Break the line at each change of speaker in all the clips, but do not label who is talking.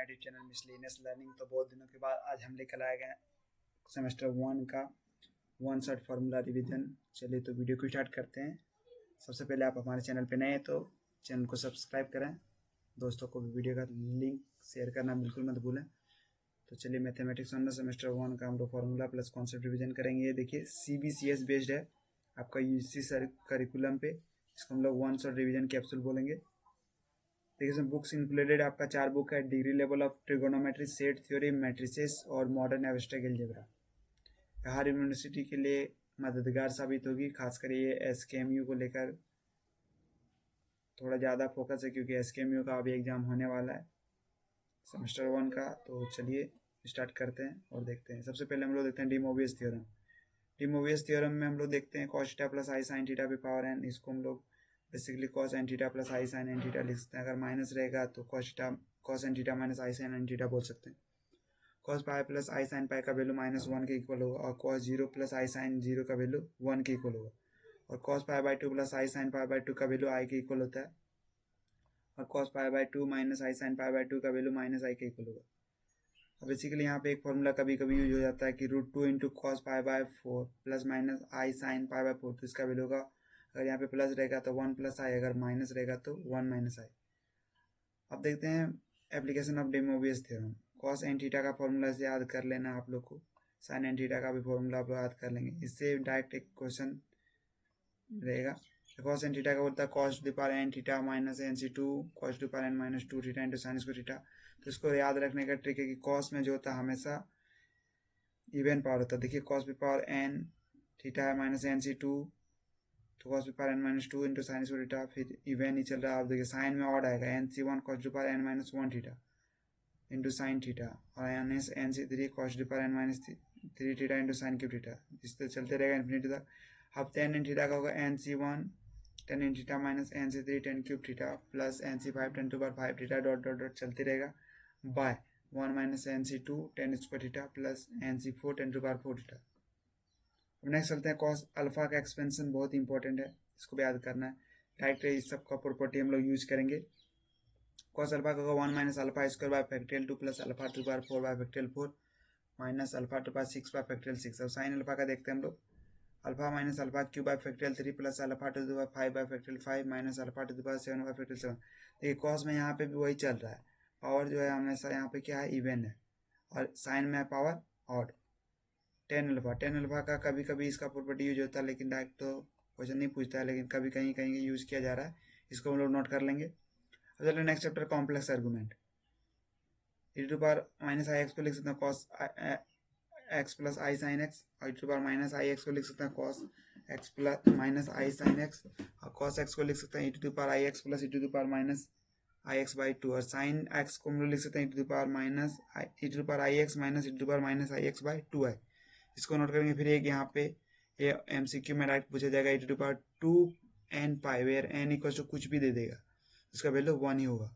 My YouTube channel miscellaneous learning. तो बहुत दिनों के बाद आज हम लेकर आए गए सेमेस्टर 1 का वन शॉट फार्मूला रिवीजन। चलिए तो वीडियो को स्टार्ट करते हैं। सबसे पहले आप हमारे चैनल पे नए हैं तो चैनल को सब्सक्राइब करें, दोस्तों को भी वीडियो का लिंक शेयर करना बिल्कुल मत भूलें। तो चलिए मैथमेटिक्स ऑन सेमेस्टर 1 का हम लोग फार्मूला प्लस कॉन्सेप्ट रिवीजन करेंगे। ये देखिए CBCS बेस्ड है आपका UGC करिकुलम पे, इसको हम लोग वन शॉट रिवीजन कैप्सूल बोलेंगे। देखिए इसमें बुक्स इंक्लूडेड आपका 4 बुक है, degree level of trigonometry, set theory, matrices और मॉडर्न एब्स्ट्रैक्ट अलजेब्रा। हर यूनिवर्सिटी के लिए मददगार साबित होगी, खासकर ये SKMU को लेकर थोड़ा ज़्यादा फोकस है क्योंकि SKMU का अभी एग्जाम होने वाला है सेमेस्टर 1 का। तो चलिए स्टार्ट करते हैं और देखते हैं। सबसे पहले हम लोग देखते हैं de Moivre's theorem. De Moivre's theorem में हम लोग देखते हैं cos थीटा प्लस आई साइन थीटा पे पावर n, इसको हम लोग basically cos n theta plus आई साइन n थीटा लिख सकते हैं। अगर माइनस रहेगा तो cos n थीटा माइनस आई साइन n थीटा बोल सकते हैं। cos पाई प्लस आई साइन पाई का वैल्यू -1 के इक्वल होगा और cos 0 प्लस आई साइन 0 का वैल्यू 1 के इक्वल होगा और cos pi by 2 plus I sine pi by 2 का वैल्यू i के इक्वल होता है और cos pi by 2 minus I sine pi by 2 का वैल्यू -i के इक्वल होगा। अब बेसिकली यहाँ पे एक फॉर्मूला कभी कभी यूज हो जाता है कि √2 into cos pi by 4 plus minus I sine pi by 4, तो इसका वैल्यू होगा, अगर यहाँ पे प्लस रहेगा तो 1 प्लस आई, अगर माइनस रहेगा तो 1 माइनस आई। अब देखते हैं application of de Moivre's theorem. cos n थीटा का फॉर्मूला से याद कर लेना आप लोग को, sin n थीटा का भी फॉर्मूला आप याद कर लेंगे, इससे डायरेक्ट एक क्वेश्चन रहेगा। cos n थीटा का बोलता है cos to the power n theta minus NC2 cos to the power n minus 2 theta into sine square theta. तो इसको याद रखने का ट्रिक है कि cos में जो होता है हमेशा इवन पावर होता है। देखिए cos की पावर n थीटा है माइनस NC2, तो cos की power n minus 2 into sine square theta, फिर इवन ही चल रहा है। आप देखिए साइन में ऑड आएगा NC1 cos to the power n minus 1 theta into sine theta और NC3 cos to the power n minus 3 theta into sine cube theta, इस तरह चलते रहेगा इन्फिनिटी तक। अब tan n थीटा का होगा NC1 tan n theta minus NC3 tan cube theta plus NC5 tan to power 5 theta dot dot dot चलते रहेगा by 1 minus NC2 tan square theta plus NC4 tan to power 4 theta. अब next चलते हैं cos alpha का expansion, बहुत important है, इसको भी याद करना है। डायरेक्ट इस सब का प्रॉपर्टी हम लोग यूज करेंगे। cos अल्फा का होगा 1 minus alpha square by factorial 2 plus alpha two power 4 bye factorial 4 minus alpha two power 6 bye factorial 6। अब साइन अल्फा का देखते हैं हम लोग, alpha minus alpha cube by factorial 3 plus alpha two the power 5 bye factorial 5 minus alpha two the power 7 bye factorial 7। देखिए cos में यहाँ पे भी वही चल रहा है, पावर जो है हमेशा यहाँ पे क्या है, इवन है, और साइन में है पावर ऑड। टेन अल्फा का कभी कभी इसका प्रॉपर्टी यूज होता है, लेकिन डायरेक्ट तो क्वेश्चन नहीं पूछता है, लेकिन कभी कहीं कहीं यूज किया जा रहा है, इसको हम लोग नोट कर लेंगे। अब चलिए next chapter complex argument. e to power minus I X को लिख सकते हैं cos x प्लस आई साइन एक्स, और e to power minus I X को लिख सकते हैं cos x प्लस माइनस आई साइन एक्स, और cos x को लिख सकते हैं e to power I X plus e to power minus I X by 2, और साइन x को हम लोग लिख सकते हैं e to power minus e to power I X minus e to power minus I X by 2 है। इसको note करेंगे। फिर एक यहाँ पे ये MCQ में डायरेक्ट पूछा जाएगा e to power 2n pi, where n equal to कुछ भी दे देगा, इसका वैल्यू 1 ही होगा।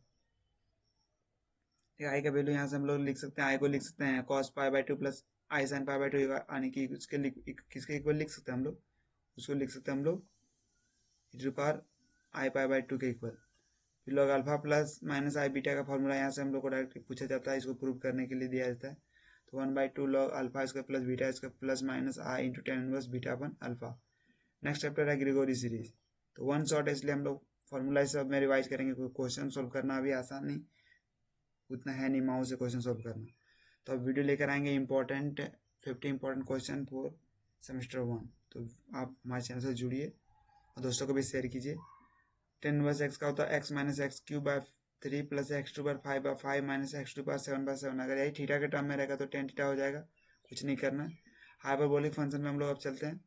आई का वैल्यू यहाँ से हम लोग लिख सकते हैं, आई को लिख सकते हैं cos pi by 2 plus I sine pi by 2, यानी कि किसके इक्वल लिख सकते हैं हम लोग, उसको लिख सकते हैं हम लोग e to power I pi by 2 के इक्वल। फिर लोग alpha plus minus I beta का फॉर्मूला यहाँ से हम लोग को डायरेक्ट पूछा जाता है, इसको प्रूव करने के लिए दिया जाता है। तो 1/2 लॉग अल्फा इसका प्लस बीटा इसका plus minus i into tan inverse beta upon alpha. Next chapter है ग्रेगोरी सीरीज। तो वन शॉट है, इसलिए हम लोग फॉर्मूला सब में रिवाइज करेंगे, कोई क्वेश्चन सोल्व करना अभी आसान नहीं, उतना है नहीं माउस से क्वेश्चन सोल्व करना। तो अब वीडियो लेकर आएंगे important 50 important question for semester 1। तो आप हमारे चैनल से जुड़िए और दोस्तों को भी शेयर कीजिए। टेन इनवर्स एक्स का होता है x minus X cube by 3 plus X to power 5 by 5 minus X to power 7 by 7। अगर यही थीटा के टर्म में रहेगा तो टेन थीटा हो जाएगा, कुछ नहीं करना। हाइपरबोलिक फंक्शन में हम लोग अब चलते हैं।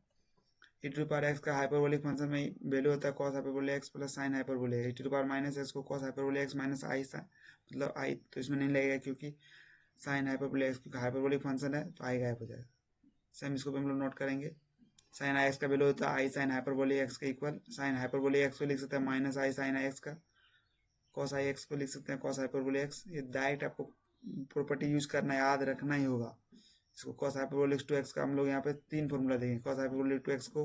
e टू पावर एक्स का हाइपरबोलिक फंक्शन में वैल्यू होता है cos hyperbolic x plus sine hyperbolic e to power minus x को cos hyperbolic x minus i मतलब आई तो इसमें नहीं लगेगा क्योंकि साइन हाइपरबोलिक एक्स क्योंकि हाइपरबोलिक फंक्शन है तो आई गायब हो जाएगा। सेम इसको भी हम लोग नोट करेंगे। साइन आई एक्स का वैल्यू होता है आई साइन हाइपरबोलिक एक्स के इक्वल। साइन हाइपरबोलिक एक्स को लिख सकते हैं माइनस आई साइन आई एक्स का, cos आई एक्स को लिख सकते हैं cos हाइपरबोलिक एक्स। ये डायरेक्ट आपको प्रॉपर्टी यूज करना याद रखना ही होगा। इसको cos हाइपरबोलिक 2x का हम लोग यहाँ पे 3 फॉर्मूला देंगे। cos हाइपरबोलिक 2x को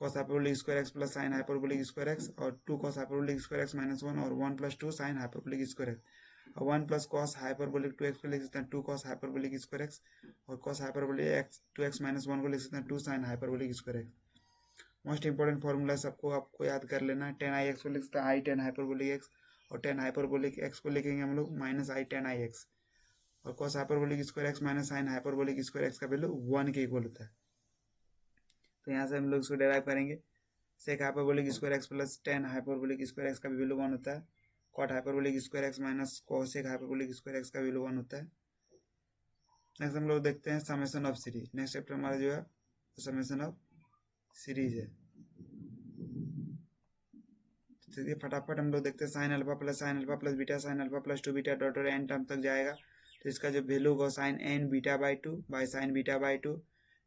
cos hyperbolic square x plus sine hyperbolic square x, और 2 cos hyperbolic square x minus 1 और 1 plus 2 sine hyperbolic square x. और 1 प्लस कॉस हाइपरबोलिक 2x को लिख सकते हैं 2 कॉस हाइपरबोलिक स्क्वायर एक्स, और cos hyperbolic x 2x minus 1 को लिख सकते हैं 2 sine hyperbolic square x. Most important formula सबको आपको याद कर लेना है। 10i x को लिख सकते हैं आई 10 हाइपरबोलिक एक्स, और 10 हाइपरबोलिक एक्स को लिखेंगे हम लोग माइनस आई 10i x, और cos hyperbolic square x minus sine hyperbolic square x का वैल्यू 1 के इक्वल होता है। तो यहाँ से हम लोग इसको डेराइव करेंगे। Sec hyperbolic square x plus 10 hyperbolic square x का भी वैल्यू 1 होता है। Cot hyperbolic square x minus cosec hyperbolic square x का वैल्यू 1 होता है। नेक्स्ट हम लोग देखते हैं summation of series. Next chapter हमारा जो है समेशन ऑफ सीरीज है। तो फटाफट हम लोग देखते हैं sine alpha plus beta sine alpha plus 2 beta dot और एन टर्म तक जाएगा। तो इसका जो वैल्यू होगा sine n beta by 2 by sine beta by 2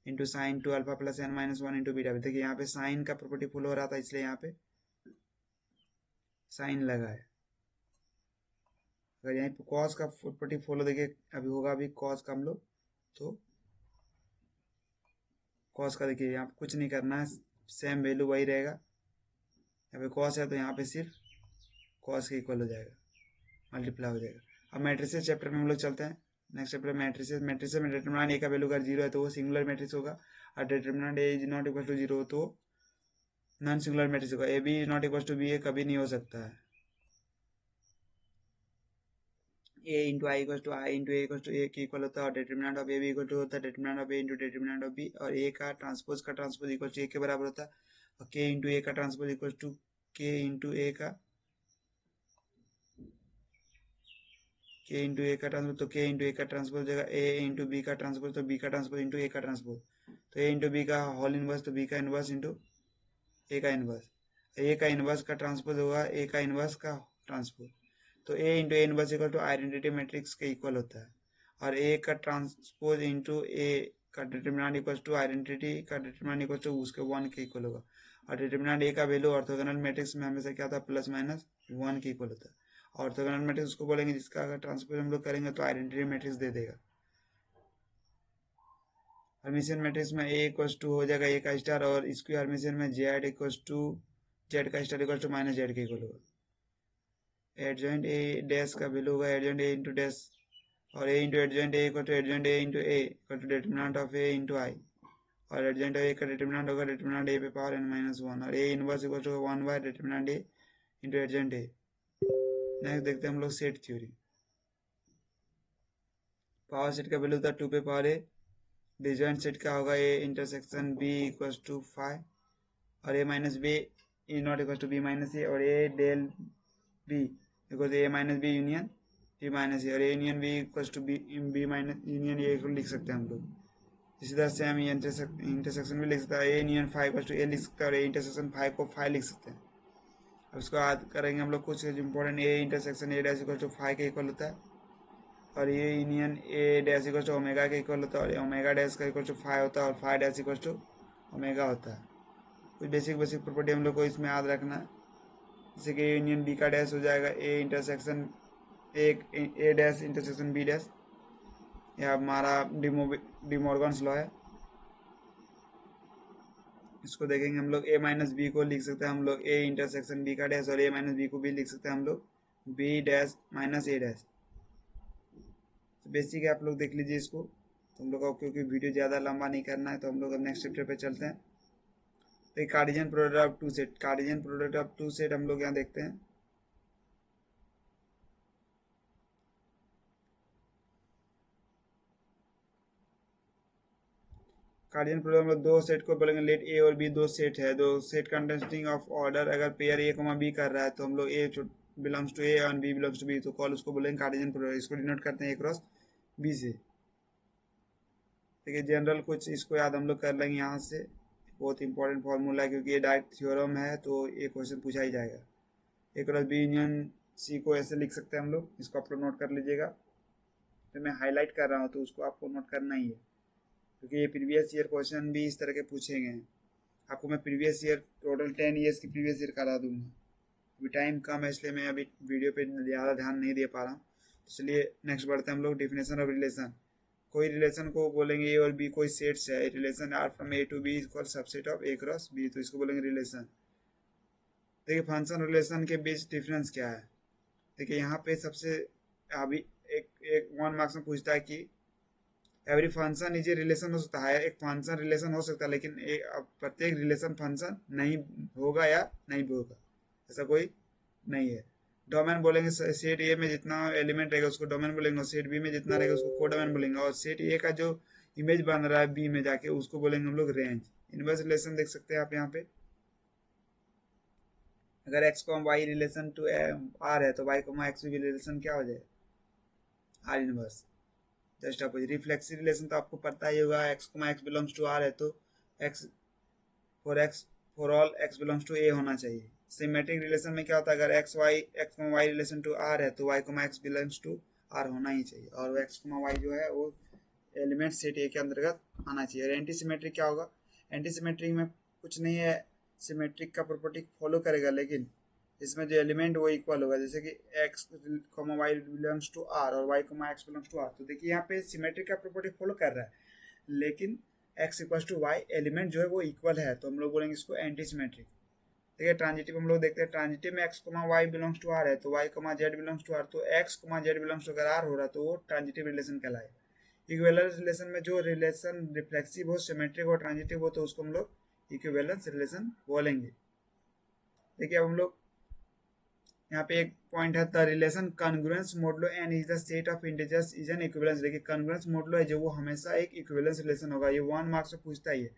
into sine 2 alpha plus n minus 1 into beta. देखिए यहाँ पे साइन का प्रॉपर्टी फुल हो रहा था इसलिए यहाँ पे साइन लगा है। अगर यहाँ पे कॉस का प्रॉपर्टी फॉलो देखिए अभी होगा, अभी कॉस का हम लोग तो कॉस का देखिए यहाँ पे कुछ नहीं करना है, सेम वैल्यू वही रहेगा। यहाँ पे कॉस है तो यहाँ पे सिर्फ कॉस के इक्वल हो जाएगा, मल्टीप्लाई हो जाएगा। अब मैट्रिसेस चैप्टर में हम लोग चलते हैं। नेक्स्ट चैप्टर मैट्रिसेस में डिटरमिनेंट ए का वैल्यू अगर 0 है तो वो सिंगुलर मैट्रिक्स होगा, और determinant A is not equal to 0 तो नॉन सिंगुलर मैट्रिक्स होगा। A B is not equal to B A कभी नहीं हो सकता है। A into I equal to I into A equal to A के इक्वल होता है, और determinant of A B equal to होता है determinant of A into determinant of B, और ए का ट्रांसपोज इक्वल टू ए के बराबर होता है, और के इंटू ए का ट्रांसपोज इक्वल टू के इंटू ए का ट्रांसपोज, तो के इंटू ए का ट्रांसपोज हो जाएगा ए इंटू बी का ट्रांसपोज, तो बी का ट्रांसपोज इंटू ए का ट्रांसपोज, तो ए इंटू बी का होल इनवर्स तो बी का इनवर्स इंटू ए का इनवर्स, ए का इनवर्स का ट्रांसपोज होगा ए का इनवर्स का ट्रांसपोज, तो A into A inverse equal to identity matrix के इक्वल होता है, और ए का ट्रांसपोज इंटू ए का डिटरमिनेंट इक्वल टू आइडेंटिटी का डिटरमिनेंट इक्वल टू उसके 1 के इक्वल होगा, और डिटरमिनेंट ए का वैल्यू ऑर्थोगोनल मैट्रिक्स में हमेशा क्या होता है प्लस माइनस 1 के इक्वल होता है। ऑर्थोगोनल मैट्रिक्स उसको बोलेंगे जिसका अगर ट्रांसपोज हम लोग करेंगे तो आइडेंटिटी मैट्रिक्स दे देगा। हर्मिशियन मैट्रिक्स में ए इक्वल टू हो जाएगा ए का स्टार, और स्क्वायर हर्मिशियन में जेड इक्वल टू जेड का star equal to minus Z के इक्वल होगा। एडजॉइंट ए डैश का वैल्यू होगा एडजॉइंट ए इंटू डैश, और A into adjoint A equal to adjoint A into A equal to determinant of A into I, और adjoint ए का determinant होगा determinant A पे power N minus 1, और A inverse equal to 1 by determinant A into adjoint A. Next देखते हैं हम लोग set theory. Power set का वैल्यू था 2 पे पावर ए, डिजॉइंट सेट का होगा A intersection B equal to 5, और A minus B is not equal to B minus A, और A del B equal to A minus B union B minus A, और A union B equal to B minus union A को लिख सकते हैं हम लोग। इसी तरह से हम ये इंटरसेक्शन भी लिख सकते हैं, ए यूनियन 5 इक्वल टू ए लिख सकते हैं, और ए इंटरसेक्शन 5 को 5 लिख सकते हैं। अब इसको याद करेंगे हम लोग कुछ important, A intersection A dash equal to 5 के इक्वल होता है, और ये union A dash equal to omega के इक्वल होता है, और ओमेगा डैश का इक्वल टू 5 होता है, और 5 डैश इक्वल टू ओमेगा होता है। कुछ बेसिक प्रॉपर्टी हम लोग को इसमें याद रखना है, जैसे कि यूनियन बी का डैश हो जाएगा A intersection A dash intersection B dash, यह हमारा डिमॉर्गन्स लॉ है। इसको देखेंगे हम लोग ए माइनस बी को लिख सकते हैं हम लोग ए इंटरसेक्शन बी का डैश, और ए माइनस बी को भी लिख सकते हैं हम लोग बी डैश माइनस ए डैश। तो बेसिक है, आप लोग देख लीजिए इसको। तो हम लोग को क्योंकि वीडियो ज़्यादा लंबा नहीं करना है तो हम लोग अब नेक्स्ट चैप्टर पे चलते हैं। तो Cartesian product of two set, Cartesian product of two set हम लोग यहाँ देखते हैं। कार्टेशियन प्रोडक्ट हम लोग दो सेट को बोलेंगे, लेट ए और बी दो सेट है, दो सेट कंसिस्टिंग ऑफ ऑर्डर, अगर पेयर ए कॉमा बी कर रहा है तो हम लोग ए बिलोंग्स टू ए और बी बिलोंग्स टू बी, तो कॉल उसको बोलेंगे कार्टेशियन प्रोडक्ट। इसको डिनोट करते हैं ए क्रॉस बी से। देखिए जनरल कुछ इसको याद हम लोग कर लेंगे यहाँ से, बहुत इंपॉर्टेंट फॉर्मूला है क्योंकि ये डायरेक्ट थ्योरम है तो ये क्वेश्चन पूछा ही जाएगा। ए क्रॉस बी यूनियन सी को ऐसे लिख सकते हैं हम लोग, इसको आप लोग नोट कर लीजिएगा। तो मैं हाईलाइट कर रहा हूँ तो उसको आपको नोट करना ही है, क्योंकि ये प्रीवियस ईयर क्वेश्चन भी इस तरह के पूछे गए हैं। आपको मैं प्रीवियस ईयर टोटल 10 ईयर्स की प्रीवियस ईयर करा दूंगा। अभी टाइम कम है इसलिए मैं अभी वीडियो पे ज़्यादा ध्यान नहीं दे पा रहा हूँ, इसलिए नेक्स्ट बढ़ते हैं हम लोग डेफिनेशन ऑफ रिलेशन। कोई रिलेशन को बोलेंगे ए और बी कोई सेट्स है, relation R from A to B equal subset of A cross B, तो इसको बोलेंगे रिलेशन। देखिए फंक्शन रिलेशन के बीच डिफरेंस क्या है। देखिए यहाँ पे सबसे अभी एक एक 1 मार्क्स में पूछता है कि every function is a relation हो सकता है, एक फंक्शन रिलेशन हो सकता है, लेकिन प्रत्येक रिलेशन फंक्शन नहीं होगा या नहीं भी होगा, ऐसा कोई नहीं है। डोमेन बोलेंगे सेट ए में जितना एलिमेंट रहेगा उसको डोमेन बोलेंगे, और सेट बी में जितना रहेगा उसको कोडोमेन बोलेंगे, और सेट ए का जो इमेज बन रहा है बी में जाके उसको बोलेंगे हम लोग रेंज। इनवर्स रिलेशन देख सकते हैं आप यहाँ पे, अगर x को y रिलेशन टू r है तो y को x भी रिलेशन क्या हो जाएगा, r inverse. Just opposite reflexive relation तो आपको पता ही होगा, x को x बिलोंग्स टू r है तो x for all x belongs to a होना चाहिए। सिमेट्रिक रिलेशन में क्या होता है, अगर x को y रिलेशन टू r है तो y को x बिलोंग्स टू r होना ही चाहिए, और x को y जो है वो एलिमेंट सेट ए के अंतर्गत आना चाहिए। और एंटी सिमेट्रिक क्या होगा, एंटी सिमेट्रिक में कुछ नहीं है, सिमेट्रिक का प्रॉपर्टी फॉलो करेगा, लेकिन इसमें जो एलिमेंट वो इक्वल होगा, जैसे कि x, y belongs to r और y, x belongs to r। तो देखिए यहाँ पे सिमेट्रिक का प्रॉपर्टी फॉलो कर रहा है, लेकिन x equal to y element जो है वो इक्वल है, तो हम लोग बोलेंगे इसको एंटी सिमेट्रिक। देखिए ट्रांजिटिव हम लोग देखते हैं, ट्रांजिटिव में x, y belongs to r है तो y, z belongs to r, तो x, z बिलोंग्स टू अगर r हो रहा तो वो ट्रांजिटिव रिलेशन कहलाएगा। इक्विवेलेंस रिलेशन में जो रिलेशन रिफ्लेक्सिव हो, सिमेट्रिक हो, ट्रांजिटिव हो, तो उसको हम लोग इक्विवेलेंस रिलेशन बोलेंगे। देखिए अब हम लोग यहाँ पे एक पॉइंट है, the relation congruence modulo n is the set of integers is an equivalence. देखिए कॉन्ग्रुएंस मोडुलो है जो वो हमेशा एक इक्विवेलेंस रिलेशन होगा, ये 1 मार्क्स में पूछता ही है।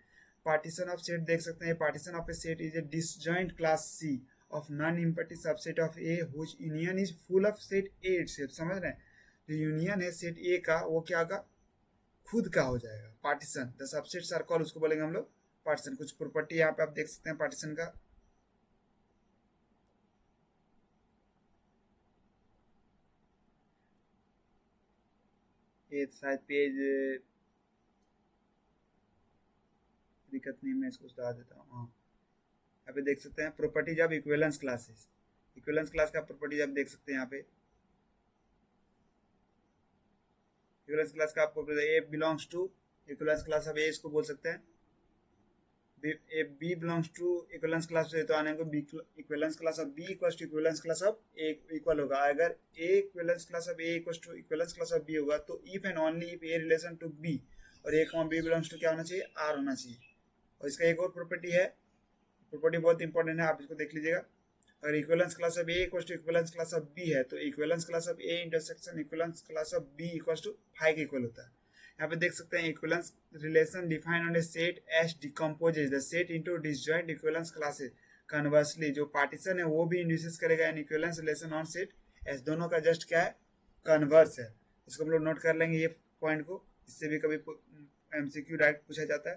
पार्टीशन ऑफ सेट देख सकते हैं, partition of a set is a disjoint class C of non impactive subset of A which union is full of set A itself. समझ रहे हैं, जो यूनियन है सेट ए का वो क्या होगा, खुद का हो जाएगा। Partition the subsets are called, उसको बोलेंगे हम लोग पार्टीशन। कुछ प्रॉपर्टी यहाँ पे आप देख सकते हैं पार्टीशन का, ये शायद पेज दिक्कत नहीं, मैं इसको सुधार देता हूँ। हाँ यहाँ पे देख सकते हैं properties of equivalence classes, equivalence class का प्रॉपर्टीज आप देख सकते हैं यहाँ पे। इक्विवेलेंस क्लास का आपको a belongs to equivalence class of a, इसको बोल सकते हैं a b belongs to equivalence class से, तो आने को b equivalence class of B equals to equivalence class of a equal होगा। अगर a equivalence class of A equals to equivalence class of b होगा तो if and only if a relation to b और a comma b belongs to क्या होना चाहिए, are होना चाहिए। और इसका एक और प्रॉपर्टी है, प्रॉपर्टी बहुत इंपॉर्टेंट है, आप इसको देख लीजिएगा। अगर equivalence class of A equals to equivalence class of B है तो equivalence class of A intersection equivalence class of B equals to 5 के इक्वल होता है। यहाँ पे देख सकते हैं equivalence relation defined on A set S decomposes the set into disjoint equivalence classes. Conversely जो पार्टीशन है वो भी इंड्यूस करेगा N equivalence relation on set S, दोनों का जस्ट क्या है, कन्वर्स है। इसको हम लोग नोट कर लेंगे ये पॉइंट को, इससे भी कभी एमसीक्यू डायरेक्ट पूछा जाता है।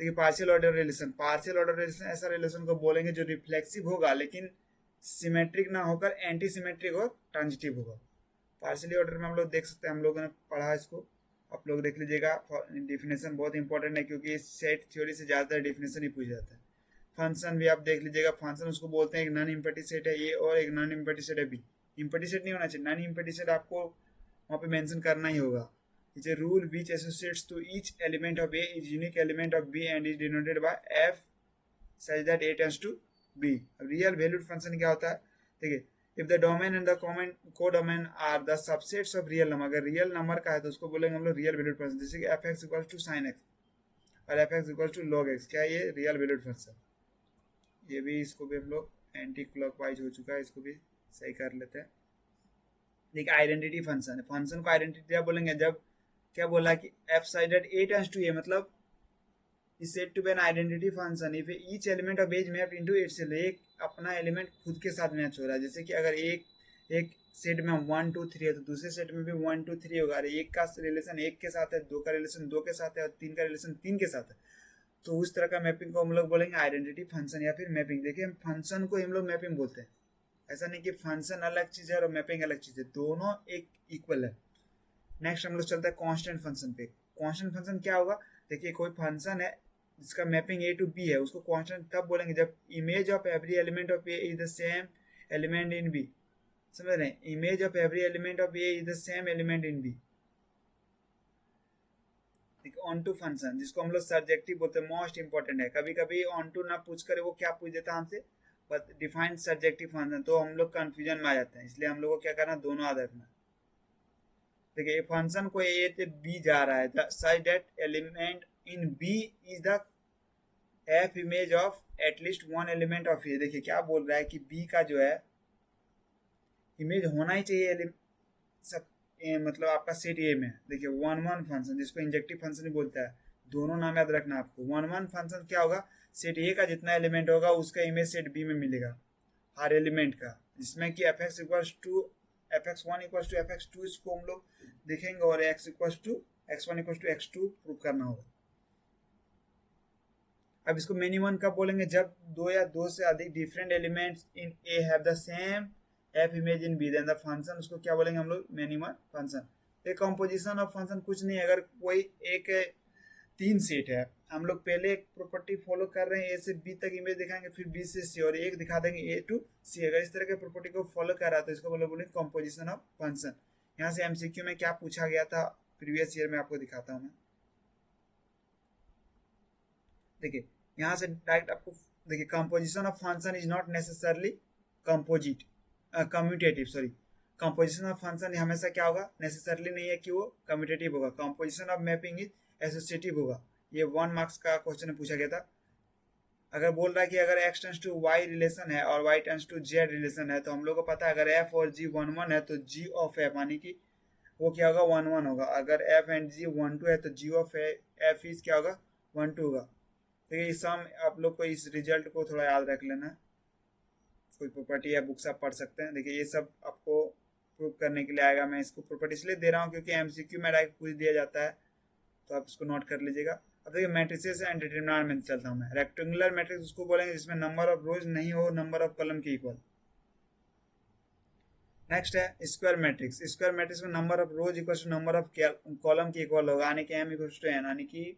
देखिए partial order relation, partial order relation ऐसा रिलेशन को बोलेंगे जो रिफ्लेक्सिव होगा लेकिन सिमेट्रिक ना होकर एंटी सिमेट्रिक और ट्रांजिटिव होगा। पार्शियली ऑर्डर में हम लोग देख सकते हैं, हम लोगों ने पढ़ा इसको, आप लोग देख लीजिएगा। डिफिनेशन बहुत इंपॉर्टेंट है क्योंकि सेट थ्योरी से ज़्यादातर डिफिनेशन ही पूछा जाता है। फंक्शन भी आप देख लीजिएगा, फंक्शन उसको बोलते हैं एक नॉन इम्पेटिव सेट है ये और एक नॉन इम्पेटिव सेट है बी। इम्पेटिव सेट नहीं होना चाहिए, नॉन इम्पेटिव सेट आपको वहाँ पे मेंशन करना ही होगा। Is a rule which associates to each element of A is unique element of B and is denoted by F such that A tends to B। अब real valued function क्या होता है, देखिए if the domain and the common codomain are the subsets of real number, अगर real number का है तो उसको बोलेंगे हम लोग रियल वैल्यूड फंक्शन। जैसे कि fx equals to sin x और fx equals to log x, क्या ये रियल वैल्यूड फंक्शन। ये भी इसको भी हम लोग एंटी क्लॉकवाइज हो चुका है, इसको भी सही कर लेते हैं। देखिए आइडेंटिटी फंक्शन है, फंक्शन को आइडेंटिटी क्या बोलेंगे, जब क्या बोला कि f sided a tends to a, मतलब is said to be an identity function if each element of age mapped into itself, एक अपना एलिमेंट खुद के साथ मैच हो रहा है। जैसे कि अगर एक सेट में 1 2 3 है तो दूसरे सेट में भी 1 2 3 होगा। अरे एक का रिलेशन एक के साथ है, दो का रिलेशन दो के साथ है और तीन का रिलेशन तीन के साथ है, तो उस तरह का मैपिंग को हम लोग बोलेंगे आइडेंटिटी फंक्शन या फिर मैपिंग। देखिए हम फंक्शन को हम लोग मैपिंग बोलते हैं, ऐसा नहीं कि फंक्शन अलग चीज है और मैपिंग अलग चीज है, दोनों एक इक्वल है। नेक्स्ट हम लोग चलता है कांस्टेंट फंक्शन पे। कांस्टेंट फंक्शन क्या होगा, देखिए कोई फंक्शन है जिसका मैपिंग ए टू बी है, उसको कांस्टेंट तब बोलेंगे जब image of every element of A is the same element in B. समझ रहे हैं, image of every element of A is the same element in B. Onto function जिसको हम लोग सब्जेक्टिव बोलते हैं, मोस्ट इंपॉर्टेंट है। कभी कभी ऑन टू ना पूछ कर वो क्या पूछ देता है हमसे, डिफाइन सब्जेक्टिव फंक्शन, तो हम लोग कंफ्यूजन में आ जाते हैं, इसलिए हम लोग को क्या करना, दोनों याद रखना। देखिए फंक्शन को ए से बी जा रहा है such that element in b is the f image of at least one element of a. देखिए क्या बोल रहा है कि बी का जो है इमेज होना ही चाहिए सब मतलब आपका सेट ए में। देखिए वन वन फंक्शन जिसको इंजेक्टिव फंक्शन ही बोलता है, दोनों नाम याद रखना आपको। वन वन फंक्शन क्या होगा, सेट ए का जितना एलिमेंट होगा उसका इमेज सेट बी में मिलेगा हर एलिमेंट का, जिसमें कि f x equals to f x one equals to f x two, इसको हम लोग देखेंगे, और x equals to x one equals to x two prove करना होगा। अब इसको मिनिमम कब बोलेंगे, जब दो या दो से अधिक different elements in A have the same f image in B, then the function, उसको क्या बोलेंगे हम लोग, मिनिमम फंक्शन। एक कंपोजिशन ऑफ फंक्शन कुछ नहीं, अगर कोई एक तीन सेट है, हम लोग पहले एक प्रॉपर्टी फॉलो कर रहे हैं, ए से बी तक इमेज दिखाएंगे, फिर बी से सी, और एक दिखा देंगे ए टू सी। अगर इस तरह के प्रॉपर्टी को फॉलो कर रहा है तो इसको बोलेंगे कंपोजिशन ऑफ फंक्शन। यहाँ से एमसीक्यू में क्या पूछा गया था प्रीवियस ईयर में, आपको दिखाता हूँ मैं। देखिए यहाँ से डायरेक्ट आपको देखिए, composition of function is not necessarily composite commutative, sorry, composition of function हमेशा क्या होगा, नेसेसरली नहीं है कि वो कम्यूटेटिव होगा। Composition of mapping is associative होगा। ये 1 मार्क्स का क्वेश्चन पूछा गया था। अगर बोल रहा है कि अगर x tends to y relation है और y tends to z relation है, तो हम लोग को पता है अगर f और g 1 1 है तो g ऑफ f यानी कि वो क्या होगा, 1 1 होगा। अगर f एंड g 1 2 है तो g ऑफ f इज क्या होगा, 1 2 होगा। देखिए इस सम आप लोग को इस रिजल्ट को थोड़ा याद रख लेना, कोई प्रॉपर्टी या बुक्स आप पढ़ सकते हैं। देखिए ये सब आपको प्रूव करने के लिए आएगा। मैं इसको प्रॉपर्टी इसलिए दे रहा हूँ क्योंकि एमसीक्यू में डायरेक्ट पूछ दिया जाता है, तो आप इसको नोट कर लीजिएगा। अब देखिए मैट्रिसेस एंड डिटरमिनेंट में चलता हूँ मैं। रेक्टेंगुलर मैट्रिक्स उसको बोलेंगे जिसमें नंबर ऑफ रोज नहीं हो नंबर ऑफ कॉलम के इक्वल। नेक्स्ट है स्क्वायर मैट्रिक्स। स्क्वायर मैट्रिक्स में number of rows equal to number of column के इक्वल होगा, यानी कि एम इक्वल टू एन, यानी कि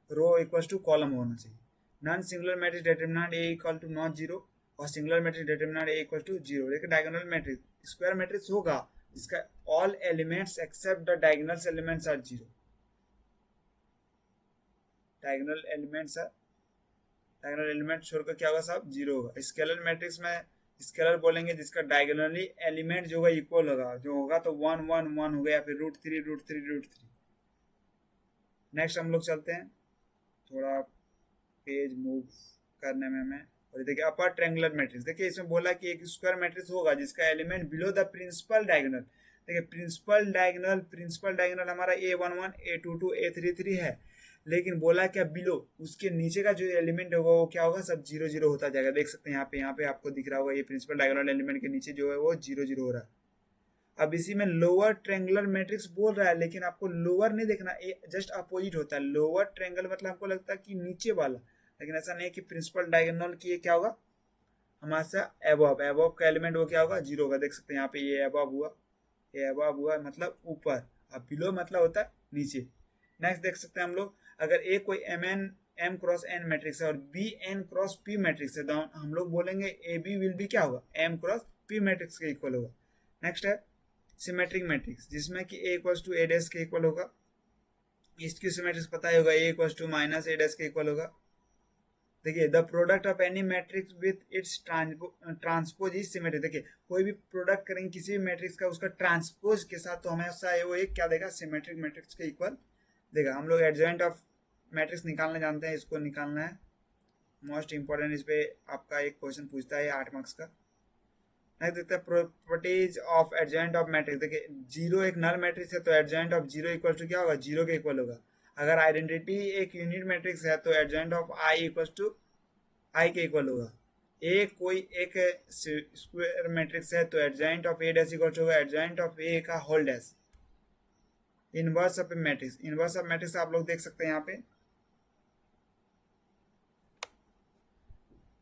रो इक्वल टू कॉलम होना चाहिए। Non singular matrix determinant a equal to not zero, और singular matrix determinant a equal to zero. लेकिन डायगोनल मैट्रिक्स स्क्वायर मैट्रिक्स होगा इसका all elements except the diagonal elements are zero. Diagonal element छोड़कर क्या होगा, सब जीरो होगा। Scalar matrix में स्केलर बोलेंगे जिसका डायगोनली एलिमेंट जो होगा इक्वल होगा, जो होगा तो 1 1 1 हो गया, या फिर √3 √3 √3। नेक्स्ट हम लोग चलते हैं, थोड़ा पेज मूव करने में मैं, और देखिए अपर ट्रायंगुलर मैट्रिक्स। देखिए इसमें बोला कि एक स्क्वायर मैट्रिक्स होगा जिसका element below the principal diagonal. देखिए प्रिंसिपल डायगोनल हमारा A11 A22 A33 है, लेकिन बोला क्या बिलो, उसके नीचे का जो एलिमेंट होगा वो क्या होगा, सब 0 0 होता जाएगा। देख सकते हैं यहाँ पे आपको दिख रहा होगा, ये प्रिंसिपल डायगोनल एलिमेंट के नीचे जो है वो 0 0 हो रहा है। अब इसी में लोअर ट्रायंगुलर मैट्रिक्स बोल रहा है, लेकिन आपको लोअर नहीं देखना, जस्ट अपोजिट होता है। लोअर ट्रायंगल मतलब हमको लगता है कि नीचे वाला, लेकिन ऐसा नहीं कि प्रिंसिपल डायगोनल की ये क्या होगा हमारा एबव का एलिमेंट वो क्या होगा, 0 होगा। देख सकते हैं यहाँ पे ये एबव हुआ, ये एबव हुआ मतलब ऊपर, अब बिलो मतलब होता है नीचे। नेक्स्ट देख सकते हैं हम लोग, अगर ए कोई m क्रॉस n मैट्रिक्स है और b n cross p matrix है, तो हम लोग बोलेंगे ए बी विल बी क्या होगा, m क्रॉस p मैट्रिक्स के इक्वल होगा। नेक्स्ट है सिमेट्रिक मैट्रिक्स, जिसमें कि a equal to a dash के इक्वल होगा। इसकी सिमेट्रिक्स पता ही होगा, a equal to minus a dash के इक्वल होगा। देखिए the product of any matrix with its transpose is symmetric. देखिए कोई भी प्रोडक्ट करेंगे किसी भी मैट्रिक्स का, उसका ट्रांसपोज के साथ, तो हमेशा वो एक क्या देगा, सिमेट्रिक मैट्रिक्स के इक्वल देगा। हम लोग एडजॉइंट ऑफ मैट्रिक्स निकालना जानते हैं, इसको निकालना है मोस्ट इंपॉर्टेंट। इस पे आपका एक क्वेश्चन पूछता है 8 मार्क्स का। नेक्स्ट देखते हैं properties of adjoint of matrix. देखिए 0 एक नल मैट्रिक्स है तो एडजॉइंट ऑफ 0 इक्वल टू क्या होगा, 0 के इक्वल होगा। अगर आइडेंटिटी एक यूनिट मैट्रिक्स है तो adjoint of I equal to I के इक्वल होगा। ए कोई एक स्क्वायर मैट्रिक्स है तो adjoint of A dash equal to होगा एडजॉइंट ऑफ ए का whole dash. Inverse of matrix, inverse of matrix आप लोग देख सकते हैं यहाँ पे,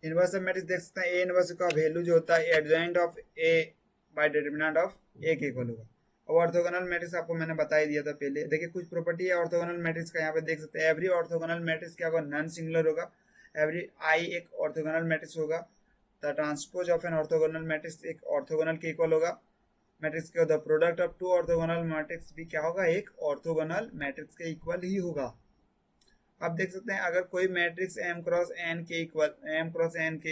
इनवर्स ऑफ मैट्रिक्स देख सकते हैं, ए इनवर्स का वैल्यू जो होता है adjoint of a by determinant of a के इक्वल होगा। और ऑर्थोगोनल मैट्रिक्स आपको मैंने बता ही दिया था पहले। देखिए कुछ प्रॉपर्टी है ऑर्थोगोनल मैट्रिक्स का, यहाँ पे देख सकते हैं। एवरी ऑर्थोगोनल मैट्रिक्स क्या होगा, नॉन सिंगुलर होगा। एवरी आई एक ऑर्थोगोनल मैट्रिक्स होगा। The transpose of an orthogonal matrix एक ऑर्थोगोनल के इक्वल होगा। मैट्रिक्स के the product of 2 orthogonal matrix भी क्या होगा, एक ऑर्थोगोनल मैट्रिक्स के इक्वल ही होगा। आप देख सकते हैं अगर कोई मैट्रिक्स m क्रॉस n के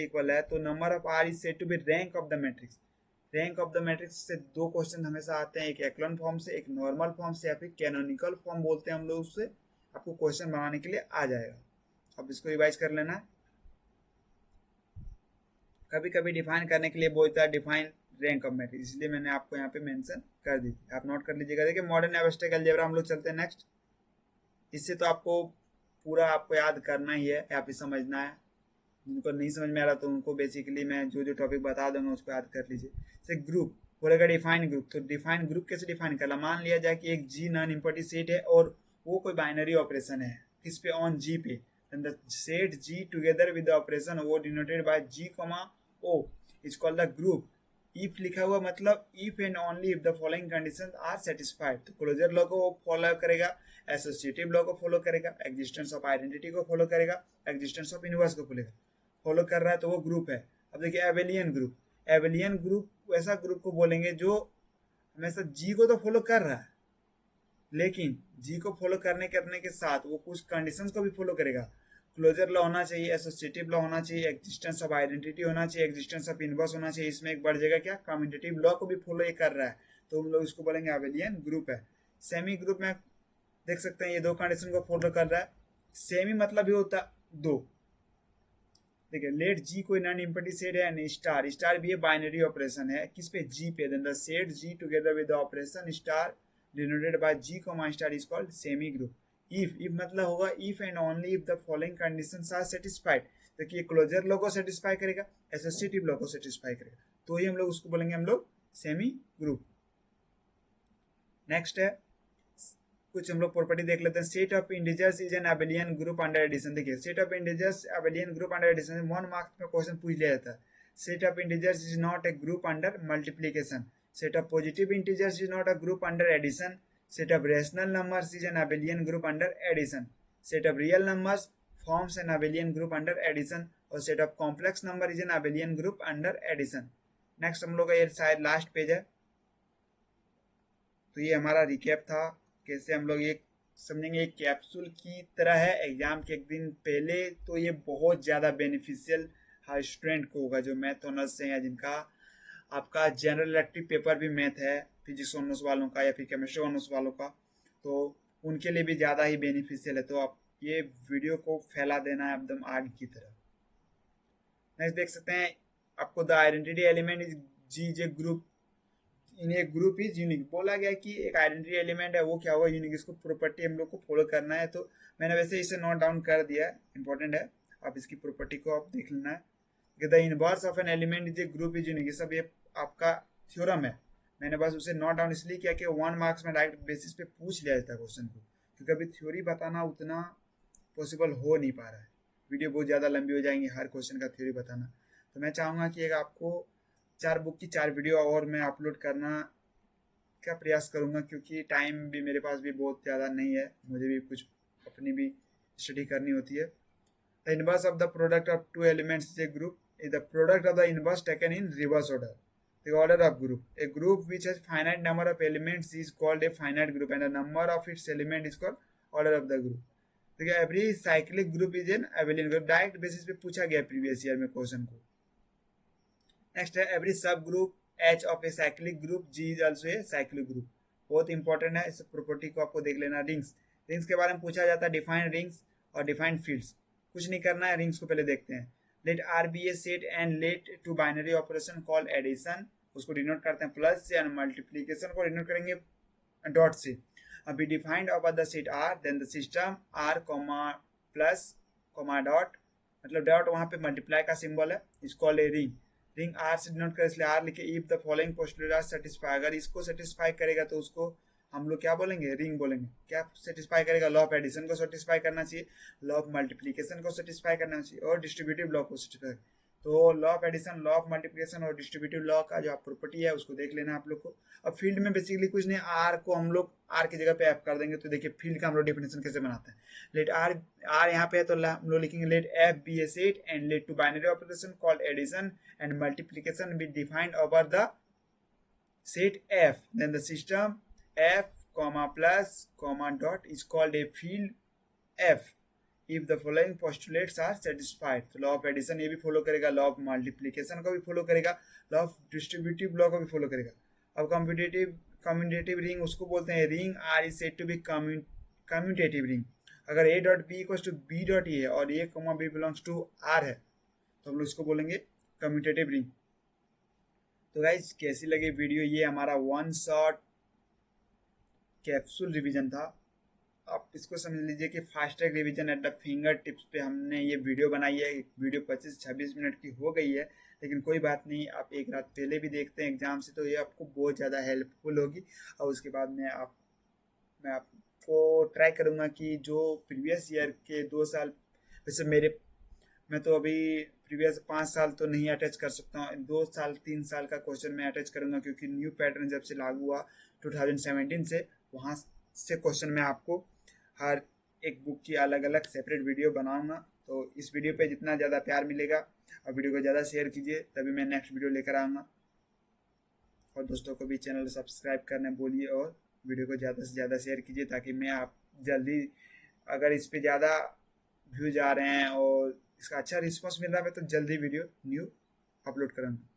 इक्वल है तो number of r is said to be rank of the matrix. Rank of the matrix से दो क्वेश्चन हमेशा आते हैं, एक एक्लोन फॉर्म से, एक नॉर्मल फॉर्म से, या फिर कैनोनिकल फॉर्म बोलते हैं हम लोग उससे। आपको क्वेश्चन बनाने के लिए आ जाएगा, अब इसको रिवाइज कर लेना है। कभी कभी डिफाइन करने के लिए बोलता है डिफाइन रैंक ऑफ मैट्रिक्स, इसलिए मैंने आपको यहाँ पे मेंशन कर दी, आप नोट कर लीजिएगा। देखिए मॉडर्न एब्स्ट्रैक्ट अलजेब्रा हम लोग चलते हैं नेक्स्ट। इससे तो आपको पूरा आपको याद करना ही है या फिर समझना है। जिनको नहीं समझ में आ रहा तो उनको बेसिकली मैं जो जो टॉपिक बता दूंगा उसको याद कर लीजिए। जैसे ग्रुप बोलेगा डिफाइन ग्रुप, तो डिफाइन ग्रुप कैसे डिफाइन करना। मान लिया जाए कि एक जी नॉन इम्पोर्टेंट सेट है और वो कोई बाइनरी ऑपरेशन है किस पे, ऑन जी पे, then the set G together with the operation O denoted by G, O is called the group। if लिखा हुआ मतलब if and only if the following conditions are satisfied, तो क्लोजर लॉ को follow करेगा, associative law को follow करेगा, existence of identity को follow करेगा, एग्जिस्टेंस ऑफ इनवर्स को फॉलो कर रहा है तो वो ग्रुप है। अब देखिए एबेलियन ग्रुप, एबेलियन ग्रुप वैसा ग्रुप को बोलेंगे जो हमेशा जी को तो फॉलो कर रहा है, लेकिन जी को फॉलो करने के साथ वो कुछ कंडीशंस को भी फॉलो करेगा। क्लोजर लॉ होना चाहिए, एसोसिएटिव लॉ होना चाहिए, एग्जिस्टेंस ऑफ आइडेंटिटी होना चाहिए, एग्जिस्टेंस ऑफ इनवर्स होना चाहिए। इसमें एक बढ़ जाएगा क्या, कम्यूटेटिव लॉ को भी फॉलो ये कर रहा है, तो हम लोग इसको बोलेंगे एबेलियन ग्रुप है। सेमी ग्रुप में देख सकते हैं ये दो कंडीशन को फॉलो कर रहा है। सेमी मतलब ही होता दो। देखिए लेट जी कोई नॉन इम्पोर्टेंट सेट है एंड स्टार, स्टार भी ये बाइनरी ऑपरेशन है किस पे, जी पे, then the set G together with the operation star denoted by G comma star is called semi group. If मतलब होगा if and only if the following conditions are satisfied, तो कि closure law को satisfy करेगा, associative law को satisfy करेगा, तो ही हम लोग उसको बोलेंगे हम लोग सेमी ग्रुप। नेक्स्ट है कुछ हम लोग प्रॉपर्टी देख लेते हैं। Set of integers is an abelian group under addition. देखिए set of integers abelian group under addition 1 marks में क्वेश्चन पूछ लिया जाता है। Set of integers is not a group under multiplication. Set of positive integers is not a group under addition. Set of rational numbers is an abelian group under addition. Set of real numbers forms an abelian group under addition, और set of complex number is an abelian group under addition. Next हम लोग का ये शायद last page है, तो ये हमारा रिकैप था कैसे हम लोग ये समझेंगे। एक कैप्सूल की तरह है एग्जाम के एक दिन पहले, तो ये बहुत ज़्यादा बेनिफिशियल हर स्टूडेंट को होगा जो मैथ ऑनर्स से है, जिनका आपका जनरल इलेक्टिव पेपर भी मैथ है, फिजिक्स ऑनर्स वालों का या फिर केमिस्ट्री ऑनर्स वालों का, तो उनके लिए भी ज़्यादा ही बेनिफिशियल है। तो आप ये वीडियो को फैला देना है एकदम आग की तरह। नेक्स्ट देख सकते हैं आपको the identity element is G J group in a group is unique. बोला गया कि एक आइडेंटिटी एलिमेंट है वो क्या हुआ, यूनिक। इसको प्रॉपर्टी हम लोग को फॉलो करना है, तो मैंने वैसे इसे नोट डाउन कर दिया है, इंपॉर्टेंट है, आप इसकी प्रॉपर्टी को आप देख लेना है। The inverse of an element is a group is unique, ये सब ये आपका थ्योरम है। मैंने बस उसे नोट डाउन इसलिए किया कि 1 मार्क्स में डायरेक्ट बेसिस पे पूछ लिया जाता है क्वेश्चन को, क्योंकि अभी थ्योरी बताना उतना पॉसिबल हो नहीं पा रहा है, वीडियो बहुत ज़्यादा लंबी हो जाएंगी हर क्वेश्चन का थ्योरी बताना। तो मैं चाहूँगा कि आपको 4 बुक की 4 वीडियो और मैं अपलोड करना का प्रयास करूँगा, क्योंकि टाइम भी मेरे पास भी बहुत ज़्यादा नहीं है, मुझे भी कुछ अपनी भी स्टडी करनी होती है। The inverse of the product of two elements is a group is the product of the inverse taken in reverse order, the order of group. A group which has finite number of elements is called a finite group and the number of its element is called order of the group. देखिए every cyclic group is an abelian group, direct basis पे पूछा गया previous year में question को। Next है every सब group H of a cyclic group G is also a cyclic group, बहुत important है, इस प्रॉपर्टी को आपको देख लेना। रिंग्स, रिंग्स के बारे में पूछा जाता है, डिफाइन रिंग्स और डिफाइन फील्ड्स, कुछ नहीं करना है, रिंग्स को पहले देखते हैं। Let R be a set and let two binary operation call addition, उसको डिनोट करते हैं प्लस से, एंड मल्टीप्लीकेशन को डिनोट करेंगे डॉट से। अभी defined over the set R then the system R comma plus comma dot, मतलब dot वहाँ पे मल्टीप्लाई का सिंबल है, is called a ring. Ring are से डिनोट कर इसलिए आर लिखे। If the following postulate are satisfy, अगर इसको सेटिस्फाई करेगा तो उसको हम लोग क्या बोलेंगे, रिंग बोलेंगे। क्या सेटिस्फाई करेगा, लॉ ऑफ एडिशन को सेटिस्फाई करना चाहिए, लॉ ऑफ मल्टीप्लिकेशन को सेटिस्फाई करना चाहिए, और डिस्ट्रीब्यूटिव लॉ को सेटिस्फाई। तो law of addition, law of multiplication और डिस्ट्रीब्यूटिव लॉ का जो प्रॉपर्टी है उसको देख लेना आप लोग को। और फील्ड में बेसिकली कुछ नहीं, आर को हम लोग आर की जगह पे एफ कर देंगे। तो देखिए फील्ड का हम लोग डेफिनेशन कैसे बनाते हैं। लेट आर, आर यहाँ पे है तो हम लोग लिखेंगे let F be a set and let two binary operation called addition and multiplication be defined over the set F, then the system F comma plus comma dot is called a field F. If the following postulates are satisfied, तो law of addition ये भी follow करेगा, law of multiplication को भी follow करेगा, law of distributive law को भी follow करेगा। अब कम्यूटेटिव रिंग उसको बोलते हैं ring R is said to be commutative ring. अगर a dot b equals to b dot a है और a comma b belongs to R है तो हम लोग इसको बोलेंगे कम्यूटेटिव रिंग। तो गाइज कैसी लगी वीडियो, ये हमारा वन शॉट कैप्सूल रिवीजन था। आप इसको समझ लीजिए कि fast track revision at the finger tips पे हमने ये वीडियो बनाई है। वीडियो 25-26 मिनट की हो गई है, लेकिन कोई बात नहीं, आप एक रात पहले भी देखते हैं एग्जाम से तो ये आपको बहुत ज़्यादा हेल्पफुल होगी। और उसके बाद में मैं आपको ट्राई करूँगा कि जो प्रीवियस ईयर के 2 साल, वैसे मैं तो अभी प्रीवियस 5 साल तो नहीं अटैच कर सकता हूँ, 2 साल 3 साल का क्वेश्चन मैं अटैच करूँगा, क्योंकि न्यू पैटर्न जब से लागू हुआ 2017 से, वहाँ से क्वेश्चन मैं आपको हर एक बुक की अलग अलग सेपरेट वीडियो बनाऊंगा। तो इस वीडियो पे जितना ज़्यादा प्यार मिलेगा और वीडियो को ज़्यादा शेयर कीजिए, तभी मैं नेक्स्ट वीडियो लेकर आऊँगा। और दोस्तों को भी चैनल सब्सक्राइब करने बोलिए और वीडियो को ज़्यादा से ज़्यादा शेयर कीजिए, ताकि मैं आप जल्दी, अगर इस पे ज़्यादा व्यूज आ रहे हैं और इसका अच्छा रिस्पॉन्स मिल रहा है, मैं तो जल्दी वीडियो न्यू अपलोड करूँगा।